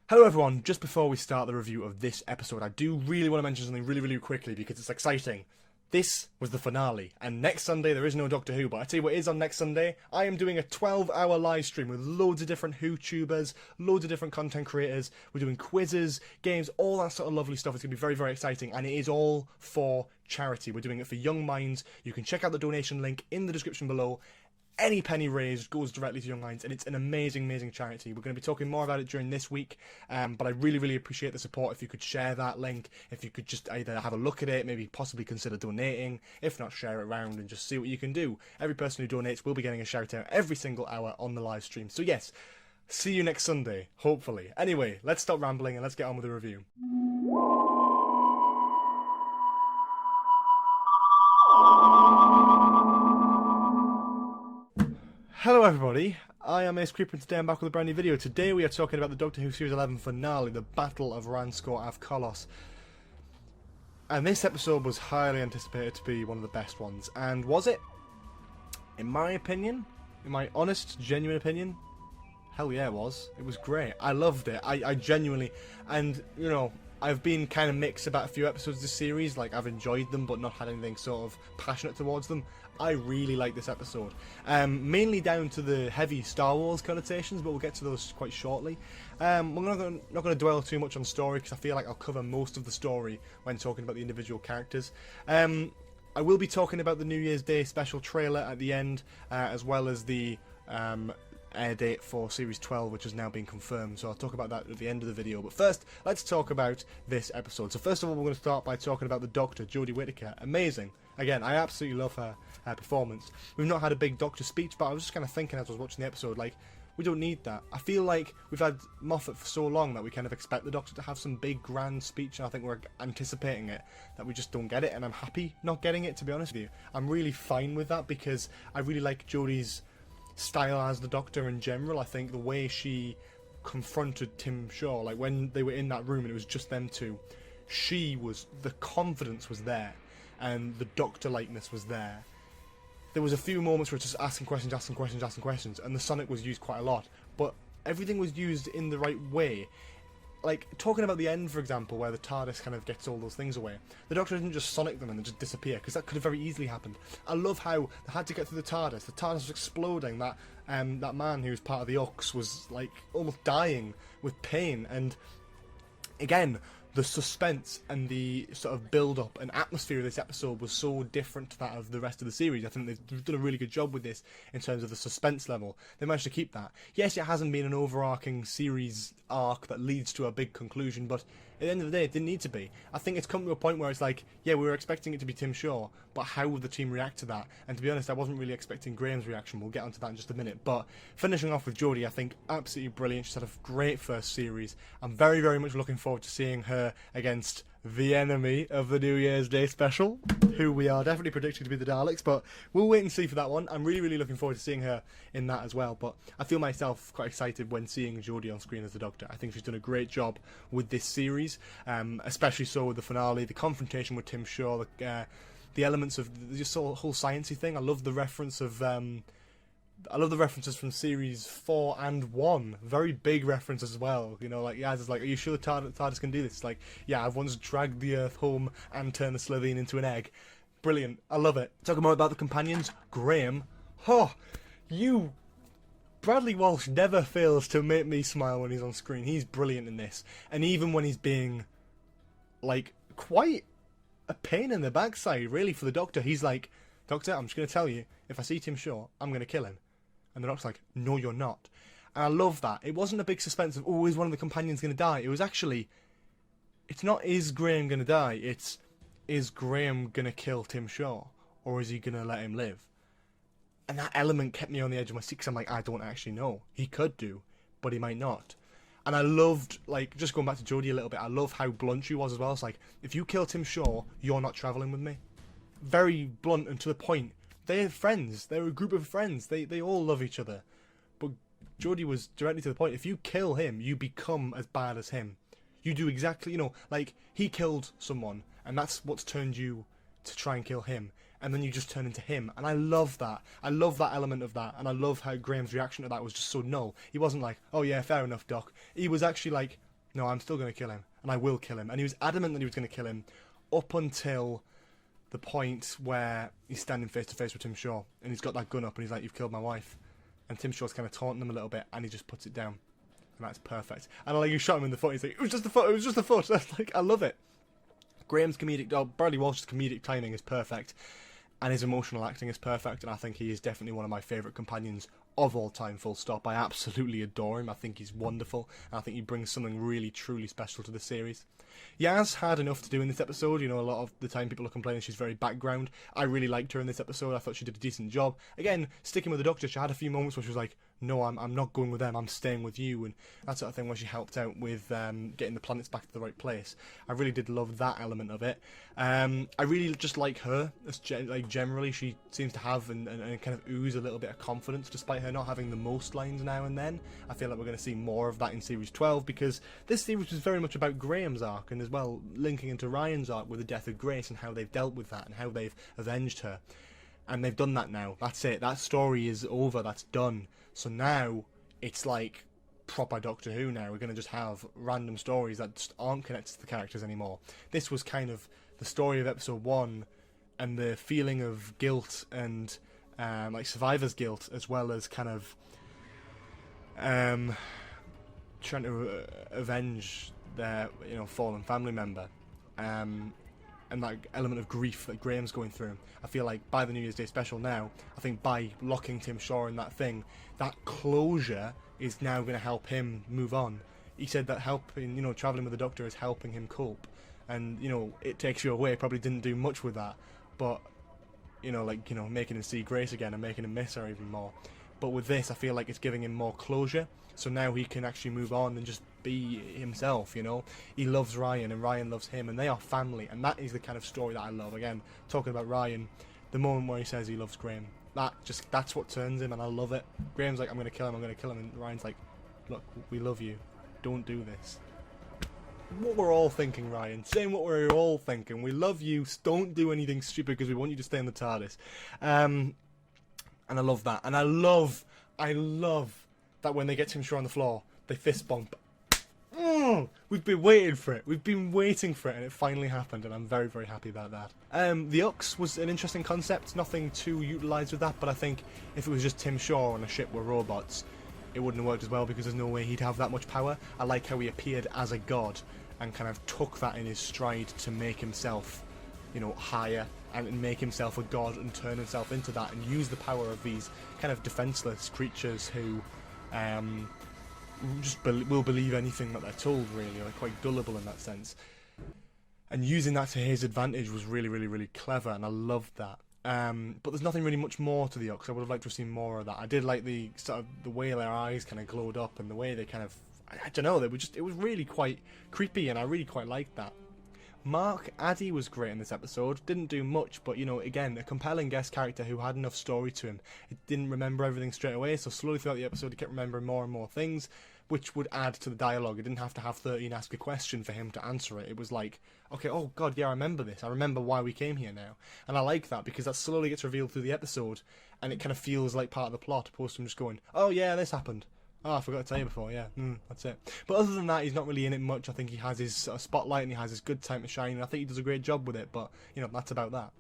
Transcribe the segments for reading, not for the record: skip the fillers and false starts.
Hello everyone, just before we start the review of this episode, I do really want to mention something really quickly because it's exciting. This was the finale, and next Sunday there is no Doctor Who, but I tell you what is on next Sunday. I am doing a 12-hour live stream with loads of different Who-tubers, loads of different content creators. We're doing quizzes, games, all that sort of lovely stuff. It's going to be very exciting, and it is all for charity. We're doing it for Young Minds. You can check out the donation link in the description below. Any penny raised goes directly to Young Minds, and it's an amazing charity. We're going to be talking more about it during this week, but I really appreciate the support. If you could share that link, if you could just either have a look at it, maybe possibly consider donating, if not share it around and just see what you can do. Every person who donates will be getting a shout out every single hour on the live stream. So yes, see you next Sunday, hopefully. Anyway, let's stop rambling and let's get on with the review. Hello everybody, I am Ace Creeper and today I'm back with a brand new video. Today we are talking about the Doctor Who Series 11 finale, the Battle of Ranskoor of Kolos. And this episode was highly anticipated to be one of the best ones. And was it? In my opinion, in my honest, genuine opinion, hell yeah it was. It was great. I loved it. I genuinely, and you know, I've been kind of mixed about a few episodes of this series. Like, I've enjoyed them but not had anything sort of passionate towards them. I really like this episode, mainly down to the heavy Star Wars connotations, but we'll get to those quite shortly. We're not going to dwell too much on story because I feel like I'll cover most of the story when talking about the individual characters. I will be talking about the New Year's Day special trailer at the end, as well as the air date for Series 12, which has now been confirmed, so I'll talk about that at the end of the video. But first, let's talk about this episode. So first of all, we're going to start by talking about the Doctor, Jodie Whittaker. Amazing. Again, I absolutely love her performance. We've not had a big Doctor speech, but I was just kind of thinking as I was watching the episode, like, we don't need that. I feel like we've had Moffat for so long that we kind of expect the Doctor to have some big grand speech, and I think we're anticipating it, that we just don't get it, and I'm happy not getting it, to be honest with you. I'm really fine with that because I really like Jodie's style as the Doctor in general. I think the way she confronted Tim Shaw, like when they were in that room and it was just them two, the confidence was there and the Doctor likeness was there. There was a few moments where it's just asking questions, and the Sonic was used quite a lot, but everything was used in the right way. Like, talking about the end, for example, where the TARDIS kind of gets all those things away, the Doctor didn't just Sonic them and then just disappear, because that could have very easily happened. I love how they had to get through the TARDIS was exploding, that man who was part of the Ox was, like, almost dying with pain, and again, the suspense and the sort of build-up and atmosphere of this episode was so different to that of the rest of the series. I think they've done a really good job with this in terms of the suspense level. They managed to keep that. Yes, it hasn't been an overarching series arc that leads to a big conclusion, but at the end of the day, it didn't need to be. I think it's come to a point where it's like, yeah, we were expecting it to be Tim Shaw, but how would the team react to that? And to be honest, I wasn't really expecting Graham's reaction. We'll get onto that in just a minute. But finishing off with Jodie, I think absolutely brilliant. She's had a great first series. I'm very much looking forward to seeing her against the enemy of the New Year's Day special, who we are definitely predicting to be the Daleks, but we'll wait and see for that one. I'm really looking forward to seeing her in that as well, but I feel myself quite excited when seeing Jodie on screen as the Doctor. I think she's done a great job with this series, especially so with the finale, the confrontation with Tim Shaw, the elements of just the whole sciencey thing. I love the reference of I love the references from series 4 and 1. Very big references as well. You know, like Yaz is like, are you sure the TARDIS can do this? Like, yeah, I've once dragged the Earth home and turned the Slitheen into an egg. Brilliant. I love it. Talking more about the companions, Graham. Bradley Walsh never fails to make me smile when he's on screen. He's brilliant in this. And even when he's being, like, quite a pain in the backside, really, for the Doctor. He's like, Doctor, I'm just going to tell you, if I see Tim Shaw, I'm going to kill him. And the Doctor's like, no, you're not. And I love that. It wasn't a big suspense of, oh, is one of the companions going to die? It was actually, it's not, is Graham going to die? It's, is Graham going to kill Tim Shaw? Or is he going to let him live? And that element kept me on the edge of my seat, because I'm like, I don't actually know. He could do, but he might not. And I loved, like, just going back to Jodie a little bit, I love how blunt she was as well. It's like, if you kill Tim Shaw, you're not travelling with me. Very blunt and to the point. They're friends. They're a group of friends. They all love each other. But Jodie was directly to the point. If you kill him, you become as bad as him. You do exactly, you know, like, he killed someone, and that's what's turned you to try and kill him. And then you just turn into him. And I love that. I love that element of that. And I love how Graham's reaction to that was just so null. He wasn't like, oh yeah, fair enough, Doc. He was actually like, no, I'm still going to kill him, and I will kill him. And he was adamant that he was going to kill him up until the point where he's standing face to face with Tim Shaw, and he's got that gun up, and he's like, "You've killed my wife," and Tim Shaw's kind of taunting him a little bit, and he just puts it down, and that's perfect. And I like, you shot him in the foot. He's like, "It was just a foot. It was just a foot." That's like, I love it. Graham's Bradley Walsh's comedic timing is perfect, and his emotional acting is perfect, and I think he is definitely one of my favourite companions of all time, full stop. I absolutely adore him. I think he's wonderful, and I think he brings something really, truly special to the series. Yaz had enough to do in this episode. You know, a lot of the time people are complaining she's very background. I really liked her in this episode. I thought she did a decent job. Again, sticking with the Doctor, she had a few moments where she was like, "No, I'm not going with them, I'm staying with you," and that sort of thing, where she helped out with getting the planets back to the right place. I really did love that element of it. I really just like her. Like, generally, she seems to have and kind of ooze a little bit of confidence, despite her not having the most lines now and then. I feel like we're going to see more of that in Series 12, because this series was very much about Graham's arc, and as well linking into Ryan's arc with the death of Grace and how they've dealt with that and how they've avenged her. And they've done that now. That's it. That story is over. That's done. So now it's like proper Doctor Who now. We're going to just have random stories that just aren't connected to the characters anymore. This was kind of the story of episode 1 and the feeling of guilt and like survivor's guilt, as well as kind of trying to avenge their fallen family member. And that element of grief that Graham's going through. I feel like by the New Year's Day special now, I think by locking Tim Shaw in that thing, that closure is now going to help him move on. He said that helping, travelling with the Doctor is helping him cope. And, It Takes You Away probably didn't do much with that. But, making him see Grace again and making him miss her even more. But with this, I feel like it's giving him more closure. So now he can actually move on and just be himself, He loves Ryan and Ryan loves him, and they are family, and that is the kind of story that I love. Again, talking about Ryan, the moment where he says he loves Graham, that's what turns him, and I love it. Graham's like, I'm going to kill him, and Ryan's like, look, we love you, don't do this. What we're all thinking, Ryan, saying what we're all thinking. We love you, don't do anything stupid because we want you to stay in the TARDIS. And I love that, and I love that when they get Tim Shaw on the floor, they fist bump. We've been waiting for it. We've been waiting for it, and it finally happened, and I'm very, very happy about that. The Ux was an interesting concept. Nothing too utilised with that, but I think if it was just Tim Shaw on a ship with robots, it wouldn't have worked as well, because there's no way he'd have that much power. I like how he appeared as a god and kind of took that in his stride to make himself, higher and make himself a god and turn himself into that and use the power of these kind of defenseless creatures who just will believe anything that they're told, really. They're quite gullible in that sense. And using that to his advantage was really, really, really clever, and I loved that. But there's nothing really much more to the Ux. I would have liked to have seen more of that. I did like the sort of the way their eyes kind of glowed up and the way they kind of, I don't know, it was really quite creepy, and I really quite liked that. Mark Addy was great in this episode. Didn't do much, but again, a compelling guest character who had enough story to him. He didn't remember everything straight away, so slowly throughout the episode he kept remembering more and more things, which would add to the dialogue. It didn't have to have 13 ask a question for him to answer it. It was like, okay, oh god, yeah, I remember this. I remember why we came here now. And I like that, because that slowly gets revealed through the episode, and it kind of feels like part of the plot, opposed to him just going, oh yeah, this happened. Oh, I forgot to tell you before, yeah, that's it. But other than that, he's not really in it much. I think he has his spotlight and he has his good time to shine, and I think he does a great job with it, but, that's about that.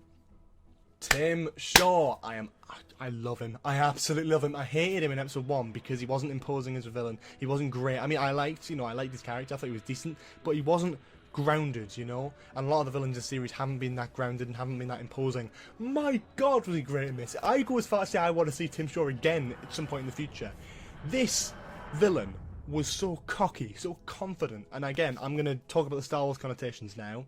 Tim Shaw, I love him. I absolutely love him. I hated him in episode 1 because he wasn't imposing as a villain. He wasn't great. I mean, I liked his character. I thought he was decent, but he wasn't grounded, And a lot of the villains in the series haven't been that grounded and haven't been that imposing. My God, was he great in this? I go as far as to say I want to see Tim Shaw again at some point in the future. This villain was so cocky, so confident, and again, I'm going to talk about the Star Wars connotations now.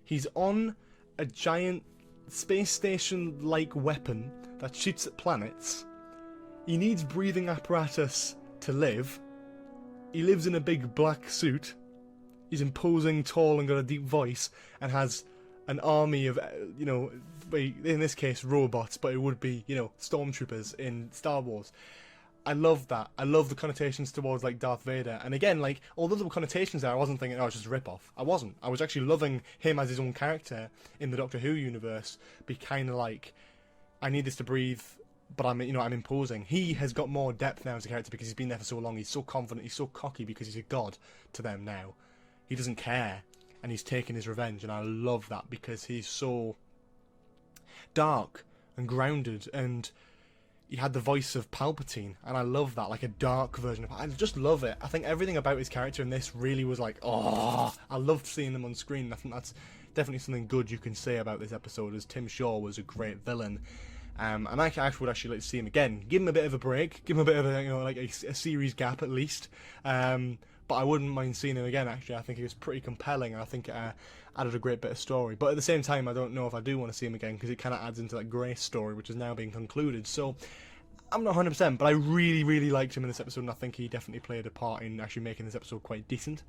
He's on a giant space station-like weapon that shoots at planets. He needs breathing apparatus to live. He lives in a big black suit. He's imposing, tall, and got a deep voice, and has an army of, in this case, robots, but it would be, stormtroopers in Star Wars. I love that. I love the connotations towards, like, Darth Vader. And again, like, although there were connotations there, I wasn't thinking, oh, it's just a rip-off. I wasn't. I was actually loving him as his own character in the Doctor Who universe. Be kind of like, I need this to breathe. but I'm imposing. He has got more depth now as a character because he's been there for so long. He's so confident, he's so cocky because he's a god to them now. He doesn't care, and he's taking his revenge, and I love that because he's so dark and grounded, and he had the voice of Palpatine, and I love that, like a dark version of. I just love it. I think everything about his character in this really was like, oh, I loved seeing them on screen. I think that's definitely something good you can say about this episode, as Tim Shaw was a great villain. And I would actually like to see him again. Give him a bit of a break. Give him a bit of a series gap at least. But I wouldn't mind seeing him again, actually. I think he was pretty compelling, and I think it added a great bit of story. But at the same time, I don't know if I do want to see him again, because it kind of adds into that Grace story, which is now being concluded. So I'm not 100%, but I really, really liked him in this episode, and I think he definitely played a part in actually making this episode quite decent.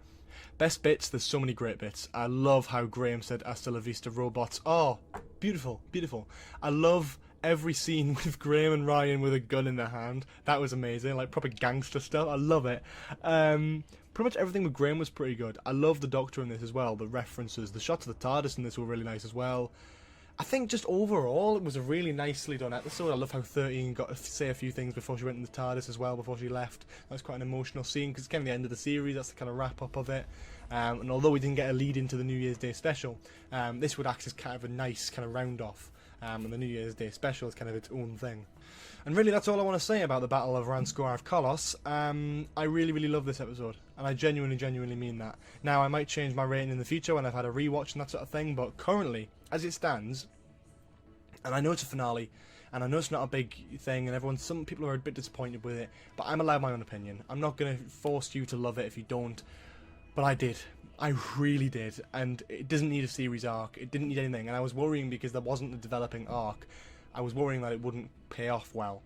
Best bits, there's so many great bits. I love how Graham said, "Hasta la vista, robots." Oh, beautiful, beautiful. I love every scene with Graham and Ryan with a gun in their hand. That was amazing, like proper gangster stuff. I love it. Pretty much everything with Graham was pretty good. I love the Doctor in this as well. The references, the shots of the TARDIS in this were really nice as well. I think just overall it was a really nicely done episode. I love how 13 got to say a few things before she went in the TARDIS as well, before she left. That was quite an emotional scene because it's kind of the end of the series. That's the kind of wrap up of it. And although we didn't get a lead into the New Year's Day special, this would act as kind of a nice kind of round off. And the New Year's Day special is kind of its own thing. And really, that's all I want to say about the Battle of Ranskoor of Kolos. I really, really love this episode, and I genuinely, genuinely mean that. Now, I might change my rating in the future when I've had a rewatch and that sort of thing, but currently, as it stands, and I know it's a finale, and I know it's not a big thing, and some people are a bit disappointed with it, but I'm allowed my own opinion. I'm not going to force you to love it if you don't, but I did. I really did, and it doesn't need a series arc. It didn't need anything, and I was worrying because there wasn't a developing arc. I was worrying that it wouldn't pay off well,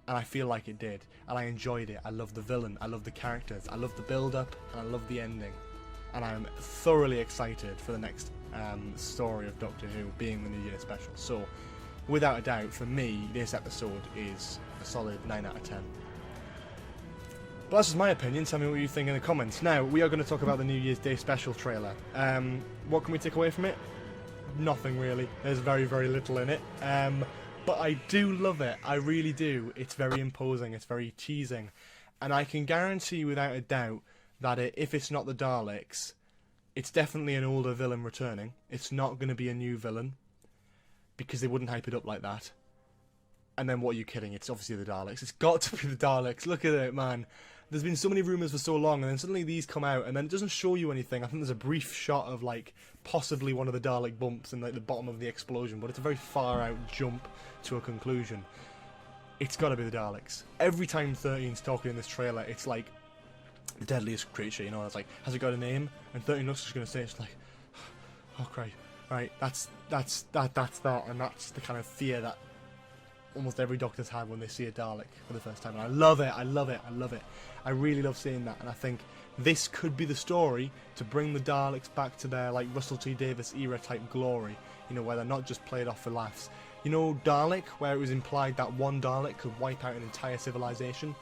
and I feel like it did, and I enjoyed it. I love the villain, I love the characters, I love the build-up, and I love the ending, and I'm thoroughly excited for the next story of Doctor Who being the New Year special. So, without a doubt, for me, this episode is a solid 9 out of 10. But that's just my opinion. Tell me what you think in the comments. Now, we are going to talk about the New Year's Day special trailer. What can we take away from it? Nothing really. There's very, very little in it. But I do love it. I really do. It's very imposing. It's very teasing. And I can guarantee without a doubt that if it's not the Daleks, it's definitely an older villain returning. It's not going to be a new villain, because they wouldn't hype it up like that. And then what are you kidding? It's obviously the Daleks. It's got to be the Daleks. Look at it, man. There's been so many rumours for so long, and then suddenly these come out, and then it doesn't show you anything. I think there's a brief shot of, like, possibly one of the Dalek bumps in, like, the bottom of the explosion, but it's a very far-out jump to a conclusion. It's got to be the Daleks. Every time 13's talking in this trailer, it's like the deadliest creature, you know? It's like, has it got a name? And 13 looks just going to say, it's like, oh, Christ. Right, that's that, and that's the kind of fear that almost every Doctor's had when they see a Dalek for the first time. And I love it, I love it, I love it. I really love seeing that, and I think this could be the story to bring the Daleks back to their, like, Russell T Davies era type glory, you know, where they're not just played off for laughs. You know, Dalek, where it was implied that one Dalek could wipe out an entire civilization,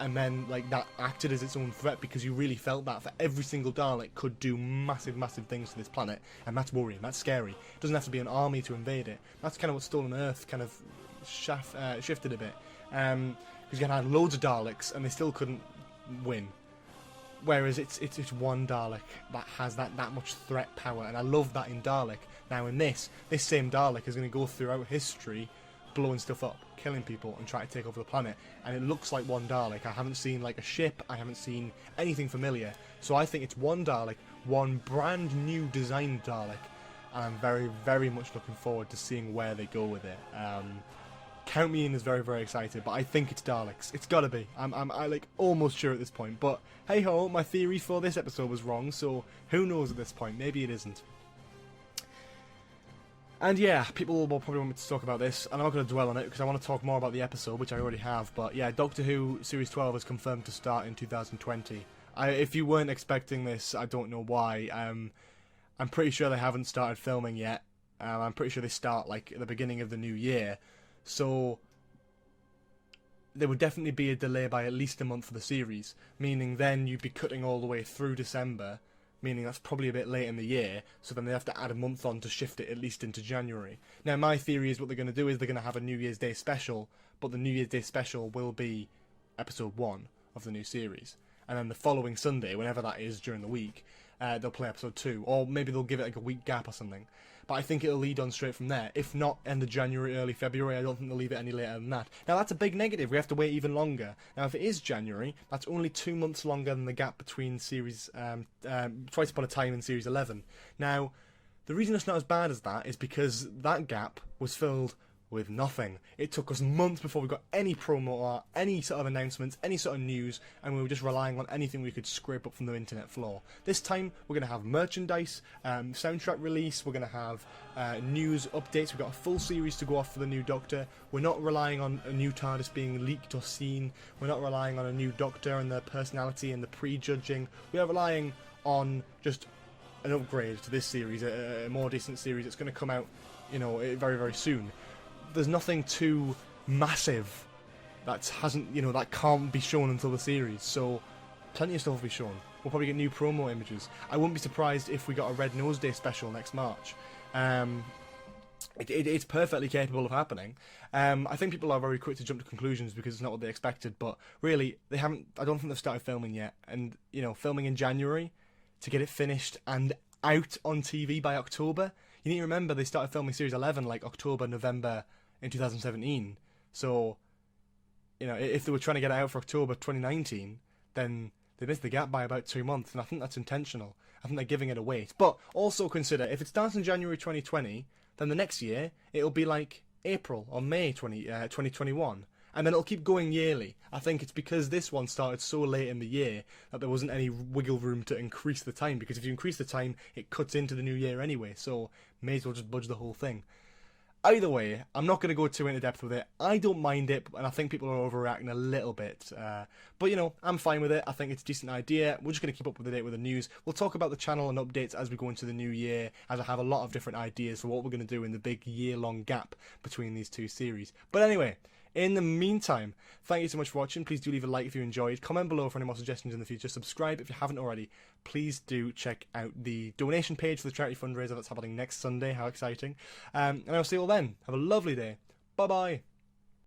and then, like, that acted as its own threat because you really felt that for every single Dalek could do massive, massive things to this planet, and that's worrying, that's scary. It doesn't have to be an army to invade it. That's kind of what Stolen Earth kind of shifted a bit, because you had loads of Daleks and they still couldn't win, whereas it's one Dalek that has that much threat power, and I love that in Dalek. Now in this same Dalek is going to go throughout history blowing stuff up, killing people, and try to take over the planet, and it looks like one Dalek. I haven't seen, like, a ship, I haven't seen anything familiar, so I think it's one Dalek, one brand new designed Dalek, and I'm very, very much looking forward to seeing where they go with it. Count me in as very, very excited, but I think it's Daleks. It's gotta be. I'm like almost sure at this point, but hey ho, my theory for this episode was wrong, so who knows at this point? Maybe it isn't. And yeah, people will probably want me to talk about this, and I'm not going to dwell on it because I want to talk more about the episode, which I already have. But yeah, Doctor Who Series 12 is confirmed to start in 2020. If you weren't expecting this, I don't know why. I'm pretty sure they haven't started filming yet. I'm pretty sure they start, like, at the beginning of the new year. So there would definitely be a delay by at least a month for the series, meaning then you'd be cutting all the way through December meaning that's probably a bit late in the year, so then they have to add a month on to shift it at least into January. Now, my theory is what they're going to do is they're going to have a New Year's Day special, but the New Year's Day special will be episode 1 of the new series. And then the following Sunday, whenever that is during the week, they'll play episode 2, or maybe they'll give it like a week gap or something. But I think it'll lead on straight from there. If not end of January, early February, I don't think they'll leave it any later than that. Now, that's a big negative. We have to wait even longer. Now, if it is January, that's only 2 months longer than the gap between series Twice Upon a Time and Series 11. Now, the reason it's not as bad as that is because that gap was filled with nothing. It took us months before we got any promo or any sort of announcements, any sort of news, and we were just relying on anything we could scrape up from the internet floor. This time, we're going to have merchandise, soundtrack release, we're going to have news updates, we've got a full series to go off for the new Doctor. We're not relying on a new TARDIS being leaked or seen. We're not relying on a new Doctor and their personality and the prejudging. We are relying on just an upgrade to this series, a more decent series that's going to come out, you know, very, very soon. There's nothing too massive that can't be shown until the series, so plenty of stuff will be shown. We'll probably get new promo images. I wouldn't be surprised if we got a Red Nose Day special next March. It's perfectly capable of happening. I think people are very quick to jump to conclusions because it's not what they expected, but really, I don't think they've started filming yet. And, you know, filming in January to get it finished and out on TV by October. You need to remember they started filming Series 11 like October, November in 2017. So, you know, if they were trying to get it out for October 2019, then they missed the gap by about 2 months, and I think that's intentional. I think they're giving it a wait. But also consider, if it starts in January 2020, then the next year, it'll be like April or May 2021. And then it'll keep going yearly. I think it's because this one started so late in the year that there wasn't any wiggle room to increase the time. Because if you increase the time, it cuts into the new year anyway. So may as well just budge the whole thing. Either way, I'm not going to go too into depth with it. I don't mind it, and I think people are overreacting a little bit. But, you know, I'm fine with it. I think it's a decent idea. We're just going to keep up with the date with the news. We'll talk about the channel and updates as we go into the new year, as I have a lot of different ideas for what we're going to do in the big year-long gap between these two series. But anyway, in the meantime, thank you so much for watching. Please do leave a like if you enjoyed. Comment below for any more suggestions in the future. Subscribe if you haven't already. Please do check out the donation page for the charity fundraiser that's happening next Sunday. How exciting. And I'll see you all then. Have a lovely day. Bye-bye.